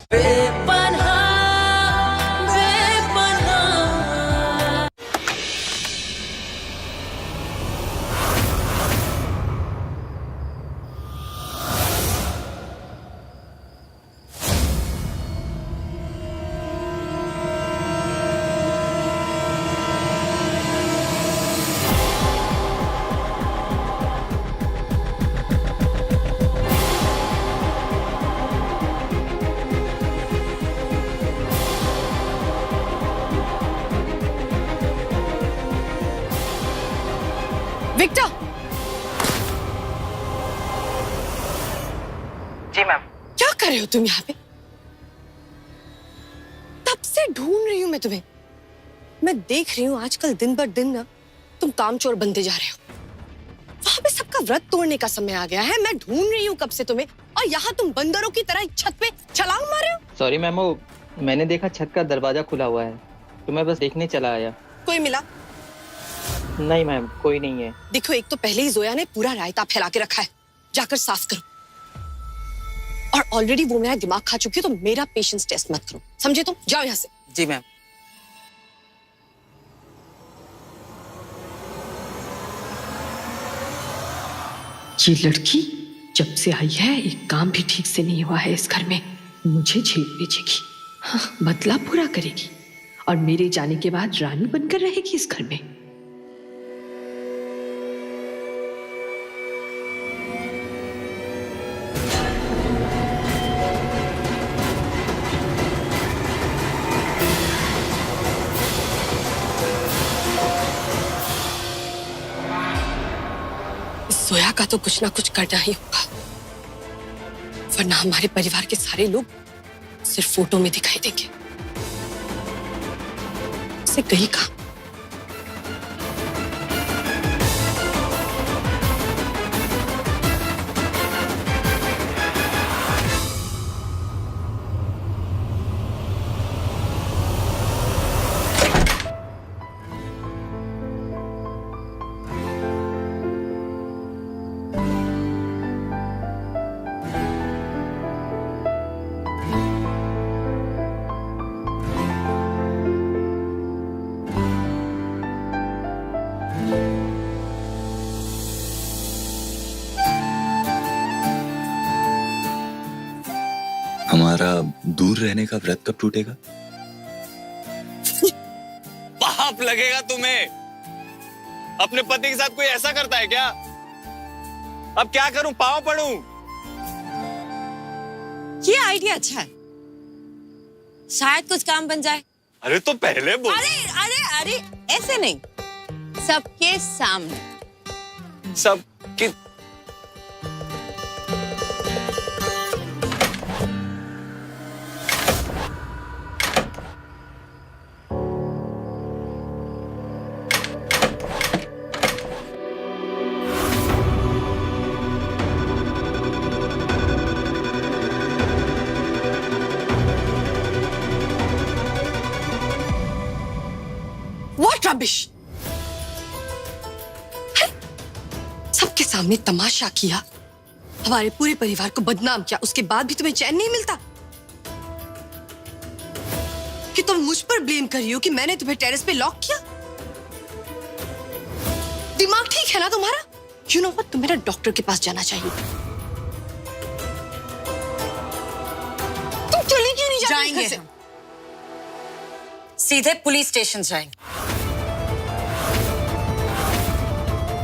बेपनाह, बेपनाह। Victor! जी ma'am. क्या कर रहे हो तुम यहाँ पे? तब से ढूंढ रही हूँ मैं तुम्हें। मैं देख रही हूँ आजकल दिन बर दिन ना तुम कामचोर बनते जा रहे हो। वहां पे सबका व्रत तोड़ने का समय आ गया है। मैं ढूंढ रही हूँ कब से तुम्हें, और यहाँ तुम बंदरों की तरह छत पे छलांग मार रहे हो। सॉरी मैम, वो मैंने देखा छत का दरवाजा खुला हुआ है तो मैं बस देखने चला आया। कोई मिला? नहीं मैम, कोई नहीं है। देखो, एक तो पहले ही जोया ने पूरा रायता फैला के रखा है, जाकर साफ करो। और ऑलरेडी वो मेरा दिमाग खा चुकी है, तो मेरा पेशेंस टेस्ट मत करो, समझे तुम? जाओ यहाँ से। जी मैम। ये लड़की जब से आई है एक काम भी ठीक से नहीं हुआ है इस घर में। मुझे झेल भेजेगी, हाँ, बदला पूरा करेगी और मेरे जाने के बाद रानी बनकर रहेगी इस घर में। जोया का तो कुछ ना कुछ करना ही होगा, वरना हमारे परिवार के सारे लोग सिर्फ फोटो में दिखाई देंगे। उसे गई कहाँ? हमारा दूर रहने का व्रत कब टूटेगा? पाप लगेगा तुम्हें। अपने पति के साथ कोई ऐसा करता है क्या? अब क्या करूं, पांव पड़ूं? ये आइडिया अच्छा है, शायद कुछ काम बन जाए। अरे तो पहले बोल। अरे अरे अरे, ऐसे नहीं, सबके सामने। सब कि What rubbish! सबके सामने तमाशा किया, हमारे पूरे परिवार को बदनाम किया, उसके बाद भी तुम्हें चैन नहीं मिलता कि तुम मुझ पर ब्लेम कर रही हो कि मैंने तुम्हें टेरेस पे लॉक किया? दिमाग ठीक है ना तुम्हारा? You know what? तुम्हें डॉक्टर के पास जाना चाहिए। तुम चली क्यों नहीं जाएंगे हम, सीधे पुलिस स्टेशन जाएंगे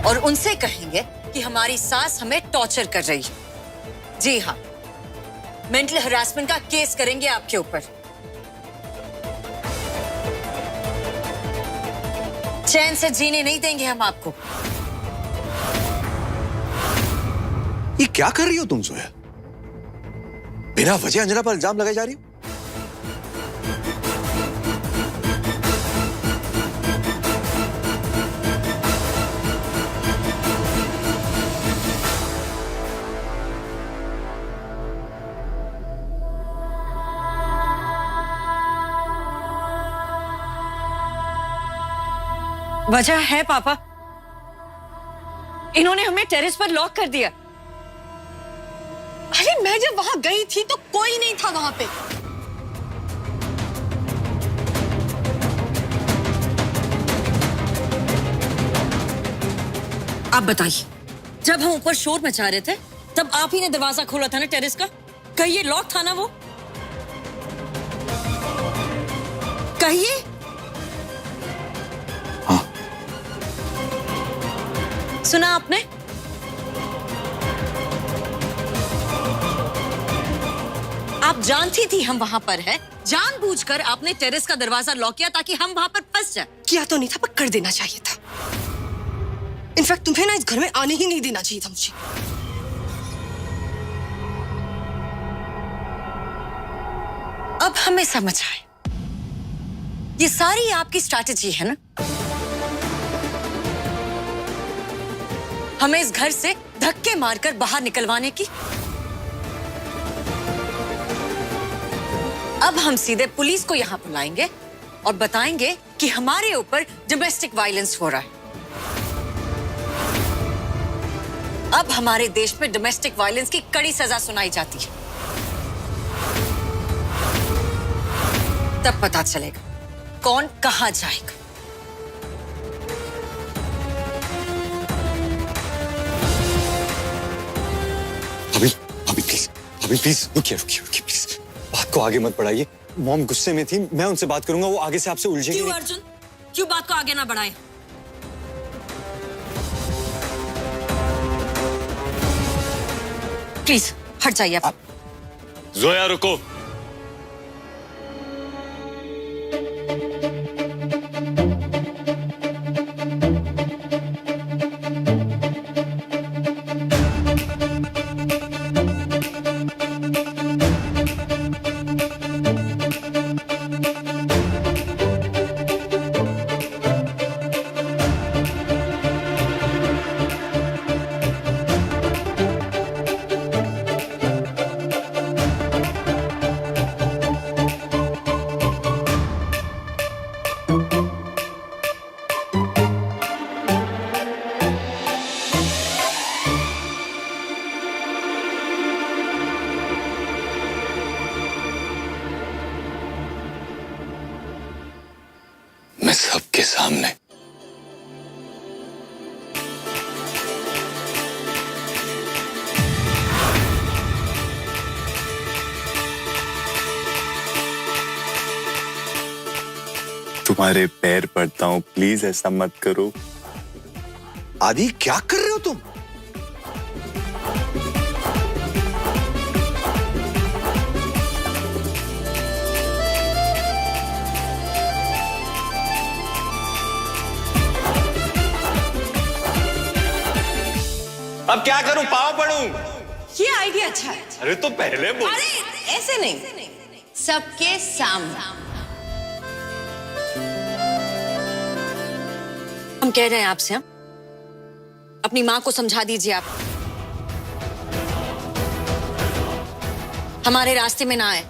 और उनसे कहेंगे कि हमारी सास हमें टॉर्चर कर रही है। जी हाँ, मेंटल हरासमेंट का केस करेंगे आपके ऊपर। चैन से जीने नहीं देंगे हम आपको। ये क्या कर रही हो तुम जोया? बिना वजह अंजना पर इल्जाम लगाई जा रही हो। वजह है पापा, इन्होंने हमें टेरेस पर लॉक कर दिया। अरे मैं जब वहां गई थी तो कोई नहीं था वहां पे। आप बताइए, जब हम ऊपर शोर मचा रहे थे तब आप ही ने दरवाजा खोला था ना टेरेस का? कहिए लॉक था ना वो? कहिए। हाँ। सुना आपने? आप जानती थी हम वहां पर है, जानबूझकर आपने टेरेस का दरवाजा लॉक किया ताकि हम वहां पर फंस जाए। किया तो नहीं था, पर कर देना चाहिए था। इनफैक्ट तुम्हें ना इस घर में आने ही नहीं देना चाहिए था मुझे। अब हमें समझ आए, ये सारी आपकी स्ट्रैटेजी है ना? हमें इस घर से धक्के मारकर बाहर निकलवाने की। अब हम सीधे पुलिस को यहां बुलाएंगे और बताएंगे कि हमारे ऊपर डोमेस्टिक वायलेंस हो रहा है। अब हमारे देश में डोमेस्टिक वायलेंस की कड़ी सजा सुनाई जाती है। तब पता चलेगा कौन कहां जाएगा। अभी अभी प्लीज, अभी प्लीज रुकिए रुकिए रुकिए प्लीज, बात को आगे मत बढ़ाइए। मॉम गुस्से में थी, मैं उनसे बात करूंगा, वो आगे से आपसे उलझेंगे। क्यों अर्जुन, क्यों बात को आगे ना बढ़ाए? प्लीज हट जाइए आप। जोया रुको। मैं सबके सामने तुम्हारे पैर पड़ता हूं, प्लीज ऐसा मत करो। आदि क्या कर रहे हो तुम? अब क्या करूं, पाँव पड़ूं? ये आइडिया अच्छा है। अरे तो पहले बोल। अरे ऐसे नहीं, सबके सामने। हम कह रहे हैं आपसे, हम अपनी मां को समझा दीजिए। आप हमारे रास्ते में ना आए।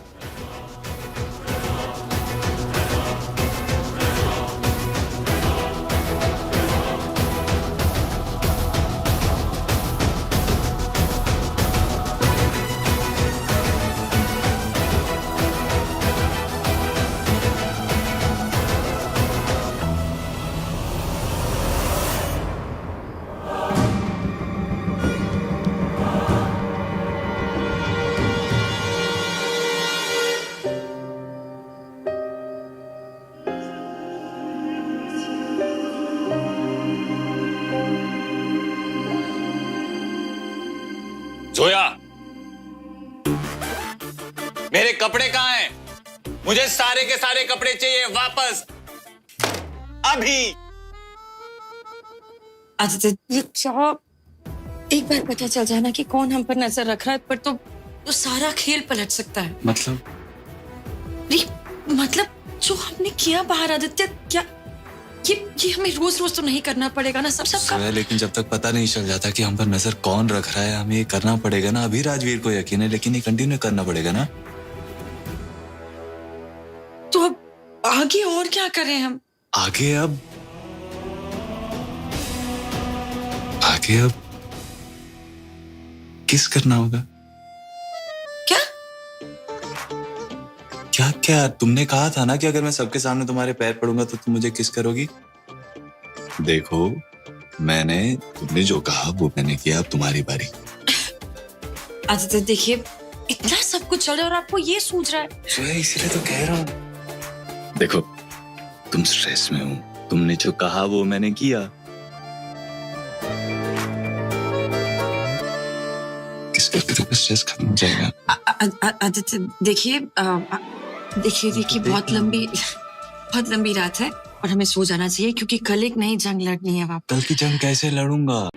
जोया, मेरे कपड़े कहाँ हैं? मुझे सारे के सारे कपड़े चाहिए वापस, अभी। आदित्य, ये क्या, एक बार पता चल जाए ना कि कौन हम पर नजर रख रहा है, पर तो सारा खेल पलट सकता है। मतलब मतलब जो हमने किया बाहर, आदित्य, क्या ये हमें रोज रोज तो नहीं करना पड़ेगा ना सबका। लेकिन जब तक पता नहीं चल जाता कि हम पर नजर कौन रख रहा है, हमें ये करना पड़ेगा ना। अभी राजवीर को यकीन है, लेकिन ये कंटिन्यू करना पड़ेगा ना। तो अब आगे और क्या करें हम? आगे अब किस करना होगा? क्या क्या क्या तुमने कहा था ना कि अगर मैं सबके सामने तुम्हारे पैर पड़ूंगा तो तुम मुझे किस करोगी। देखो, तुमने जो कहा वो मैंने किया, अब तुम्हारी बारी। आदित्य देखिए, इतना सब कुछ चल रहा है और आपको ये सूझ रहा है। इसीलिए तो कह रहा हूँ। देखो, तुम स्ट्रेस में हो, तुमने जो कहा वो मैंने किया। इस करके तो स्ट्रेस खत्म हो जाएगा। आदित्य देखिए, देखिए बहुत लंबी रात है और हमें सो जाना चाहिए, क्योंकि कल एक नई जंग लड़नी है वापस। कल की जंग कैसे लड़ूंगा?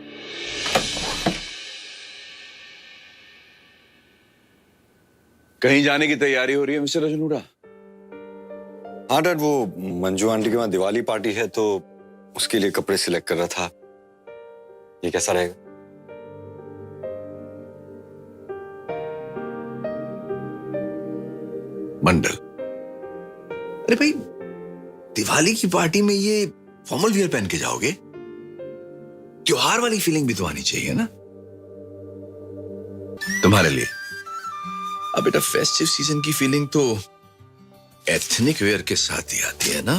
कहीं जाने की तैयारी हो रही है मिस्टर अजनूरा? हाँ डैड, वो मंजू आंटी के वहाँ दिवाली पार्टी है तो उसके लिए कपड़े सिलेक्ट कर रहा था। ये कैसा रहेगा? मंडल, अरे भाई, दिवाली की पार्टी में ये फॉर्मल वियर पहन के जाओगे? त्योहार वाली फीलिंग भी तो आनी चाहिए ना तुम्हारे लिए। अब बेटा, फेस्टिव सीजन की फीलिंग तो एथनिक वेयर के साथ ही आती है ना।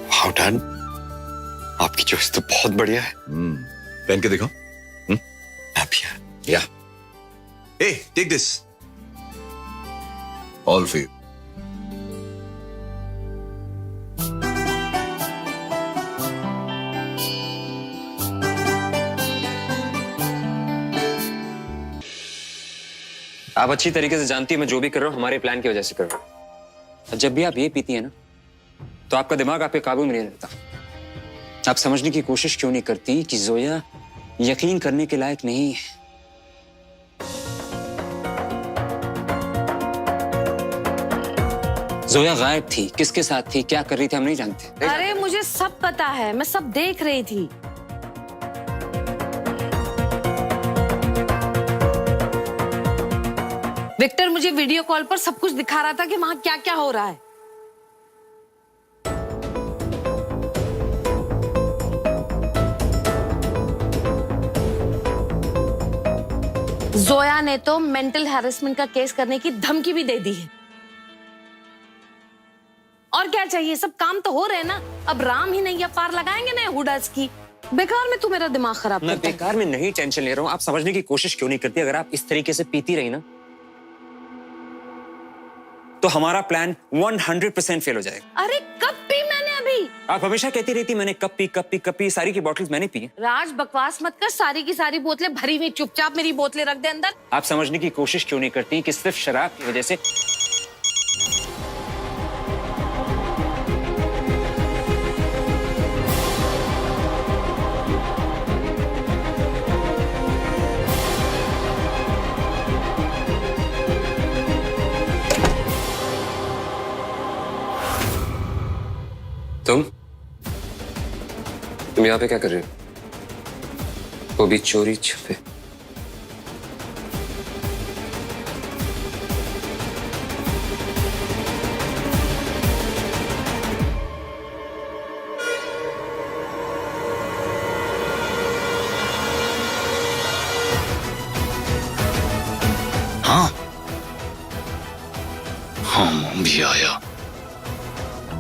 वाह डैड, आपकी चॉइस तो बहुत बढ़िया है। पहन के देखो। हैप्पी है। या hey, take this. All for you. आप अच्छी तरीके से जानती है मैं जो भी कर रहा हूँ हमारे प्लान की वजह से कर रहा हूँ। और जब भी आप ये पीती है ना, तो आपका दिमाग आपके काबू में नहीं रहता। आप समझने की कोशिश क्यों नहीं करती कि जोया यकीन करने के लायक नहीं है। जोया गायब थी, किसके साथ थी, क्या कर रही थी, हम नहीं जानते। अरे मुझे सब पता है, मैं सब देख रही थी। विक्टर मुझे वीडियो कॉल पर सब कुछ दिखा रहा था कि वहां क्या क्या हो रहा है। जोया ने तो मेंटल हैरेसमेंट का केस करने की धमकी भी दे दी है। और क्या चाहिए, सब काम तो हो रहे हैं ना। अब राम ही नैया पार लगाएंगे ना हुडास की। बेकार में तू मेरा दिमाग खराब मैं बेकार में नहीं टेंशन ले रहा हूँ। आप समझने की कोशिश क्यों नहीं करती? अगर आप इस तरीके से पीती रही ना, तो हमारा प्लान 100% फेल हो जाएगा। अरे कब पी मैंने अभी? आप हमेशा कहती रहती मैंने कप पी, सारी की बोतल्स मैंने पी। राज बकवास मत कर, सारी की सारी बोतलें भरी हुई, चुपचाप मेरी बोतलें रख दे अंदर। आप समझने की कोशिश क्यों नहीं करती कि सिर्फ शराब की वजह से तुम यहाँ पे क्या कर रहे हो? वो भी चोरी छुपे। हाँ, मॉम भी आया।